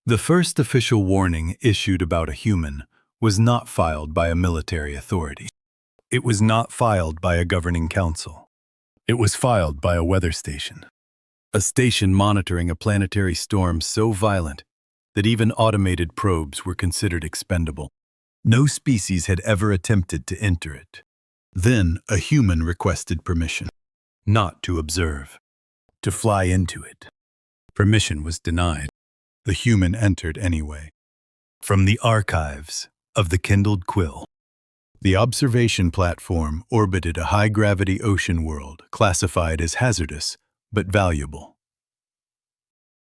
The first official warning issued about a human was not filed by a military authority. It was not filed by a governing council. It was filed by a weather station. A station monitoring a planetary storm so violent that even automated probes were considered expendable. No species had ever attempted to enter it. Then a human requested permission, not to observe, to fly into it. Permission was denied. The human entered anyway. From the archives of the Kindled Quill, the observation platform orbited a high-gravity ocean world classified as hazardous but valuable.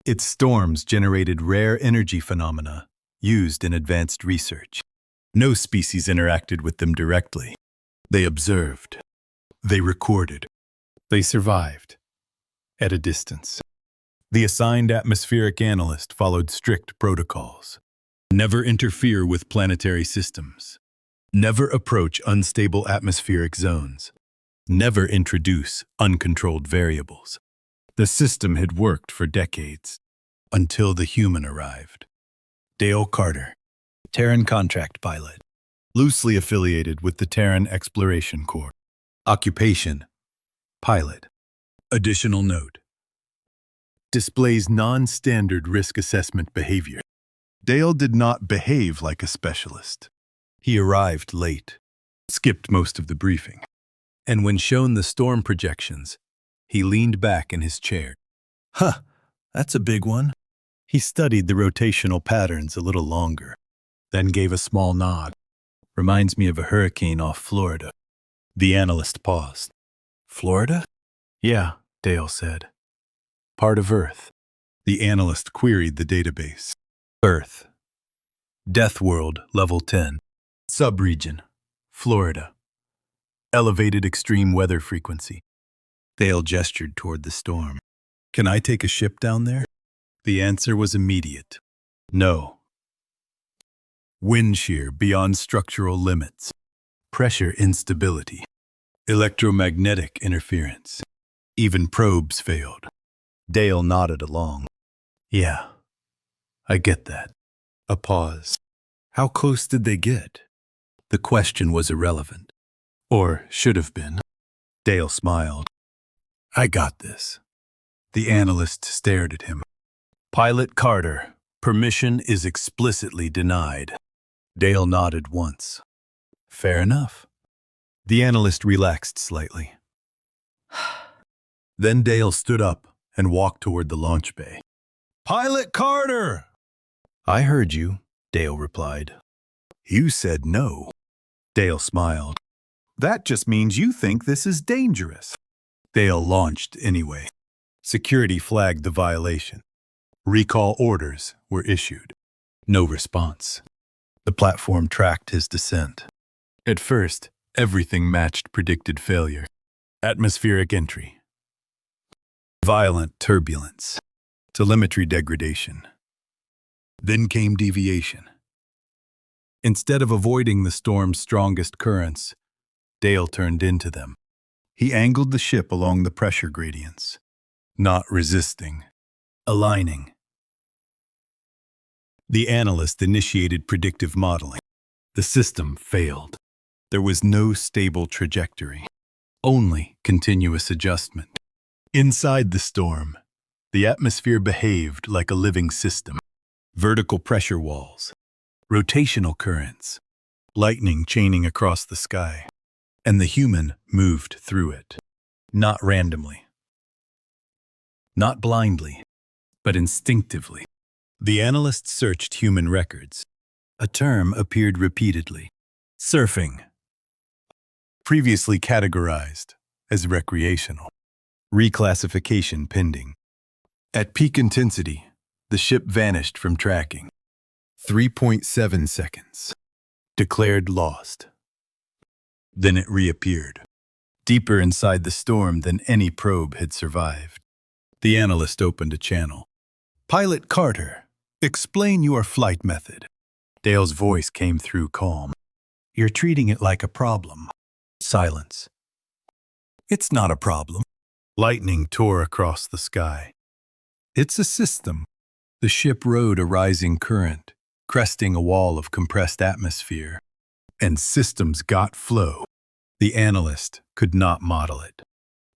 Its storms generated rare energy phenomena used in advanced research. No species interacted with them directly. They observed. They recorded. They survived. At a distance. The assigned atmospheric analyst followed strict protocols. Never interfere with planetary systems. Never approach unstable atmospheric zones. Never introduce uncontrolled variables. The system had worked for decades, until the human arrived. Dale Carter, Terran contract pilot, loosely affiliated with the Terran Exploration Corps. Occupation, pilot. Additional note. Displays non-standard risk assessment behavior. Dale did not behave like a specialist. He arrived late, skipped most of the briefing, and when shown the storm projections, he leaned back in his chair. Huh, that's a big one. He studied the rotational patterns a little longer, then gave a small nod. Reminds me of a hurricane off Florida. The analyst paused. Florida? Yeah, Dale said. Part of Earth. The analyst queried the database. Earth. Death World, Level 10. Subregion. Florida. Elevated extreme weather frequency. Dale gestured toward the storm. Can I take a ship down there? The answer was immediate. No. Wind shear beyond structural limits. Pressure instability. Electromagnetic interference. Even probes failed. Dale nodded along. Yeah, I get that. A pause. How close did they get? The question was irrelevant. Or should have been. Dale smiled. I got this. The analyst stared at him. Pilot Carter, permission is explicitly denied. Dale nodded once. Fair enough. The analyst relaxed slightly. Then Dale stood up and walked toward the launch bay. Pilot Carter! I heard you, Dale replied. You said no. Dale smiled. That just means you think this is dangerous. Dale launched anyway. Security flagged the violation. Recall orders were issued. No response. The platform tracked his descent. At first, everything matched predicted failure. Atmospheric entry. Violent turbulence. Telemetry degradation. Then came deviation. Instead of avoiding the storm's strongest currents, Dale turned into them. He angled the ship along the pressure gradients. Not resisting. Aligning. The analyst initiated predictive modeling. The system failed. There was no stable trajectory. Only continuous adjustment. Inside the storm, the atmosphere behaved like a living system. Vertical pressure walls. Rotational currents. Lightning chaining across the sky. And the human moved through it. Not randomly. Not blindly, but instinctively. The analyst searched human records. A term appeared repeatedly. Surfing. Previously categorized as recreational. Reclassification pending. At peak intensity, the ship vanished from tracking. 3.7 seconds. Declared lost. Then it reappeared. Deeper inside the storm than any probe had survived. The analyst opened a channel. Pilot Carter, explain your flight method. Dale's voice came through calm. You're treating it like a problem. Silence. It's not a problem. Lightning tore across the sky. It's a system. The ship rode a rising current, cresting a wall of compressed atmosphere, and systems got flow. The analyst could not model it.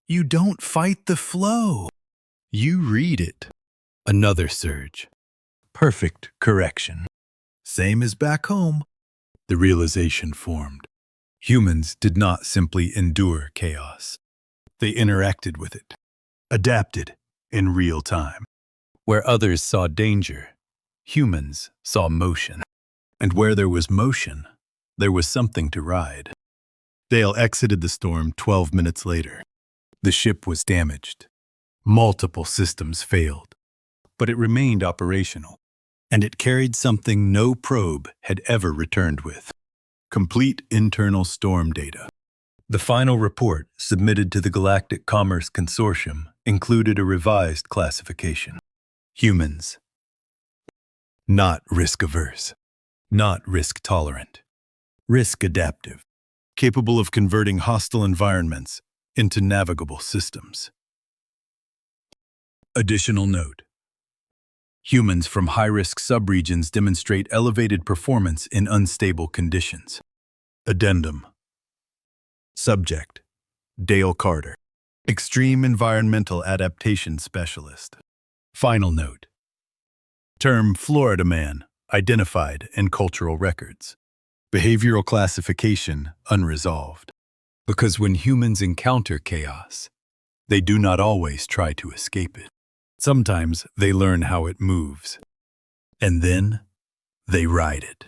You don't fight the flow. You read it. Another surge. Perfect correction. Same as back home. The realization formed. Humans did not simply endure chaos. They interacted with it, adapted in real time. Where others saw danger, humans saw motion. And where there was motion, there was something to ride. Dale exited the storm 12 minutes later. The ship was damaged. Multiple systems failed. But it remained operational. And it carried something no probe had ever returned with. Complete internal storm data. The final report, submitted to the Galactic Commerce Consortium, included a revised classification. Humans. Not risk-averse. Not risk-tolerant. Risk-adaptive. Capable of converting hostile environments into navigable systems. Additional note. Humans from high-risk subregions demonstrate elevated performance in unstable conditions. Addendum. Subject: Dale Carter, Extreme Environmental Adaptation Specialist. Final note. Term Florida Man, identified in cultural records. Behavioral classification unresolved. Because when humans encounter chaos, they do not always try to escape it. Sometimes they learn how it moves, and then they ride it.